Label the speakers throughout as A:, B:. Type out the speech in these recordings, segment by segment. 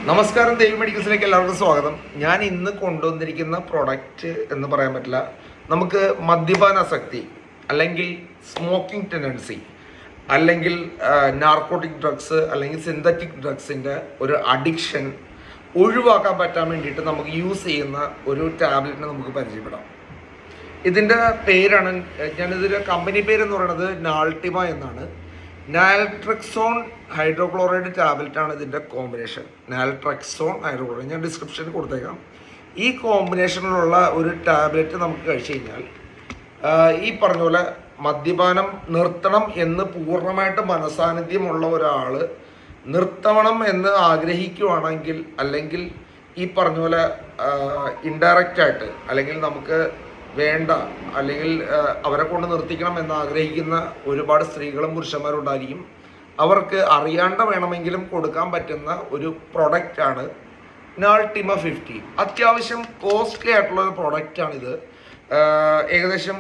A: നമസ്കാരം, ദേവി മെഡിക്കൽസിലേക്ക് എല്ലാവർക്കും സ്വാഗതം. ഞാൻ ഇന്ന് കൊണ്ടുവന്നിരിക്കുന്ന പ്രൊഡക്റ്റ് എന്ന് പറയാൻ പറ്റില്ല. നമുക്ക് മദ്യപാനാസക്തി അല്ലെങ്കിൽ സ്മോക്കിംഗ് ടെൻഡൻസി അല്ലെങ്കിൽ നാർക്കോട്ടിക് ഡ്രഗ്സ് അല്ലെങ്കിൽ സിന്തറ്റിക് ഡ്രഗ്സിൻ്റെ ഒരു അഡിക്ഷൻ ഒഴിവാക്കാൻ പറ്റാൻ വേണ്ടിയിട്ട് നമുക്ക് യൂസ് ചെയ്യുന്ന ഒരു ടാബ്ലറ്റിനെ നമുക്ക് പരിചയപ്പെടാം. ഇതിൻ്റെ പേരാണ്, ഞാനിതിൻ്റെ കമ്പനി പേരെന്ന് പറയുന്നത് നാൾട്ടിമ എന്നാണ്. നാൽട്രക്സോൺ ഹൈഡ്രോക്ലോറൈഡ് ടാബ്ലറ്റാണ് ഇതിൻ്റെ കോമ്പിനേഷൻ. നാൽട്രക്സോൺ ഹൈഡ്രോക്ലോറൈഡ് ഞാൻ ഡിസ്ക്രിപ്ഷനിൽ കൊടുത്തേക്കാം. ഈ കോമ്പിനേഷനിലുള്ള ഒരു ടാബ്ലറ്റ് നമുക്ക് കഴിച്ചു കഴിഞ്ഞാൽ ഈ പറഞ്ഞ പോലെ മദ്യപാനം നിർത്തണം എന്ന് പൂർണ്ണമായിട്ട് മനസാന്നിധ്യമുള്ള ഒരാൾ നിർത്തണം എന്ന് ആഗ്രഹിക്കുവാണെങ്കിൽ, അല്ലെങ്കിൽ ഈ പറഞ്ഞ പോലെ ഇൻഡയറക്റ്റായിട്ട് അല്ലെങ്കിൽ നമുക്ക് വേണ്ട അല്ലെങ്കിൽ അവരെ കൊണ്ട് നിർത്തിക്കണം എന്ന് ആഗ്രഹിക്കുന്ന ഒരുപാട് സ്ത്രീകളും പുരുഷന്മാരും ഉണ്ടായിരിക്കും. അവർക്ക് അറിയാണ്ട് വേണമെങ്കിലും കൊടുക്കാൻ പറ്റുന്ന ഒരു പ്രൊഡക്റ്റാണ് നാൾട്ടിമ 50. അത്യാവശ്യം കോസ്റ്റ്ലി ആയിട്ടുള്ള ഒരു പ്രൊഡക്റ്റാണിത്. ഏകദേശം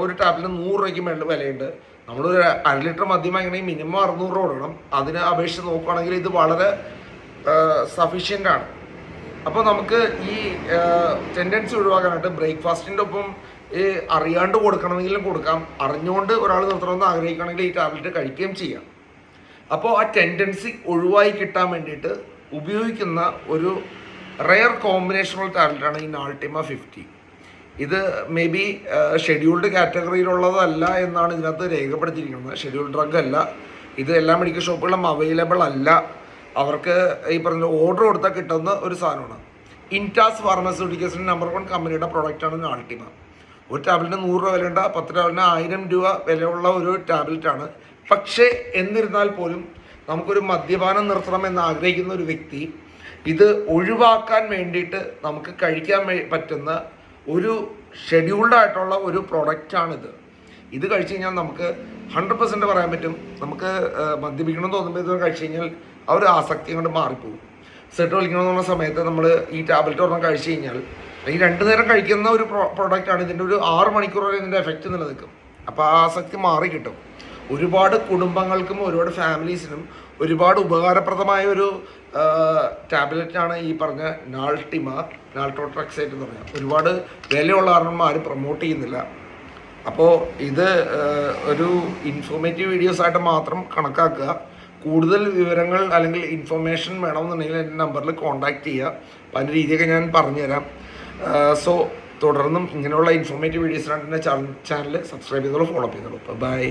A: ഒരു ടാബ്ലറ്റിന് 100 രൂപയ്ക്ക് മേളിൽ വിലയുണ്ട്. നമ്മളൊരു 1 ലിറ്റർ മദ്യം വാങ്ങണമെങ്കിൽ മിനിമം 600 രൂപ കൊടുക്കണം. അതിനെ അപേക്ഷിച്ച് നോക്കുകയാണെങ്കിൽ ഇത് വളരെ സഫീഷ്യൻ്റ് ആണ്. അപ്പോൾ നമുക്ക് ഈ ടെൻഡൻസി ഒഴിവാക്കാനായിട്ട് ബ്രേക്ക്ഫാസ്റ്റിൻ്റെ ഒപ്പം ഈ അറിയാണ്ട് കൊടുക്കണമെങ്കിലും കൊടുക്കാം, അറിഞ്ഞുകൊണ്ട് ഒരാൾ നിർത്തണമെന്ന് ആഗ്രഹിക്കുകയാണെങ്കിൽ ഈ ടാബ്ലറ്റ് കഴിക്കുകയും ചെയ്യാം. അപ്പോൾ ആ ടെൻഡൻസി ഒഴിവായി കിട്ടാൻ വേണ്ടിയിട്ട് ഉപയോഗിക്കുന്ന ഒരു റെയർ കോമ്പിനേഷണൽ ടാബ്ലറ്റാണ് ഈ നാൾട്ടിമ 50. ഇത് മേ ബി ഷെഡ്യൂൾഡ് കാറ്റഗറിയിലുള്ളതല്ല എന്നാണ് ഇതിനകത്ത് രേഖപ്പെടുത്തിയിരിക്കുന്നത്. ഷെഡ്യൂൾഡ് ഡ്രഗ് അല്ല ഇത്. എല്ലാ മെഡിക്കൽ ഷോപ്പുകളിലും അവൈലബിൾ അല്ല. അവർക്ക് ഈ പറഞ്ഞ ഓർഡർ കൊടുത്താൽ കിട്ടുന്ന ഒരു സാധനമാണ്. ഇൻറ്റാസ് ഫാർമസ്യൂട്ടിക്കൽസിൻ്റെ നമ്പർ 1 കമ്പനിയുടെ പ്രോഡക്റ്റാണ് നാൾട്ടിമ. ഒരു ടാബ്ലറ്റിന് 100 രൂപ വിലയുണ്ട്, 10 ടാബ്ലറ്റിന് 1000 രൂപ വിലയുള്ള ഒരു ടാബ്ലറ്റാണ്. പക്ഷേ എന്നിരുന്നാൽ പോലും നമുക്കൊരു മദ്യപാനം നിർത്തണം എന്ന് ആഗ്രഹിക്കുന്ന ഒരു വ്യക്തി ഇത് ഒഴിവാക്കാൻ വേണ്ടിയിട്ട് നമുക്ക് കഴിക്കാൻ പറ്റുന്ന ഒരു ഷെഡ്യൂൾഡ് ആയിട്ടുള്ള ഒരു പ്രൊഡക്റ്റാണിത്. ഇത് കഴിച്ചു കഴിഞ്ഞാൽ നമുക്ക് 100% പറയാൻ പറ്റും, നമുക്ക് മദ്യപിക്കണം തോന്നുമ്പോൾ ഇത് കഴിച്ചു കഴിഞ്ഞാൽ ആ ഒരു ആസക്തി കൊണ്ട് മാറിപ്പോകും. സെറ്റ് വലിക്കണമെന്ന് പറഞ്ഞ സമയത്ത് നമ്മൾ ഈ ടാബ്ലറ്റ് ഒരെണ്ണം കഴിച്ചു കഴിഞ്ഞാൽ ഈ 2 നേരം കഴിക്കുന്ന ഒരു പ്രൊഡക്റ്റാണ്. ഇതിൻ്റെ ഒരു 6 മണിക്കൂർ വരെ ഇതിൻ്റെ എഫക്റ്റ് നിലനിൽക്കും. അപ്പോൾ ആ ആസക്തി മാറി കിട്ടും. ഒരുപാട് കുടുംബങ്ങൾക്കും ഒരുപാട് ഫാമിലീസിനും ഒരുപാട് ഉപകാരപ്രദമായ ഒരു ടാബ്ലറ്റാണ് ഈ പറഞ്ഞ നാൾട്ടിമ, നാൾട്രോട്രക്സേറ്റ് എന്ന് പറയാം. ഒരുപാട് വിലയുള്ള കാരണം ആരും പ്രൊമോട്ട് ചെയ്യുന്നില്ല. അപ്പോൾ ഇത് ഒരു ഇൻഫോർമേറ്റീവ് വീഡിയോസായിട്ട് മാത്രം കണക്കാക്കുക. കൂടുതൽ വിവരങ്ങൾ അല്ലെങ്കിൽ ഇൻഫർമേഷൻ വേണമെന്നുണ്ടെങ്കിൽ എൻ്റെ നമ്പറിൽ കോൺടാക്റ്റ് ചെയ്യുക. പല രീതിയൊക്കെ ഞാൻ പറഞ്ഞുതരാം. സോ തുടർന്നും ഇങ്ങനെയുള്ള ഇൻഫോർമേറ്റീവ് വീഡിയോസിനായിട്ട് എൻ്റെ ചാനൽ സബ്സ്ക്രൈബ് ചെയ്തോളൂ, ഫോളോ ചെയ്തോളൂ. ബൈ.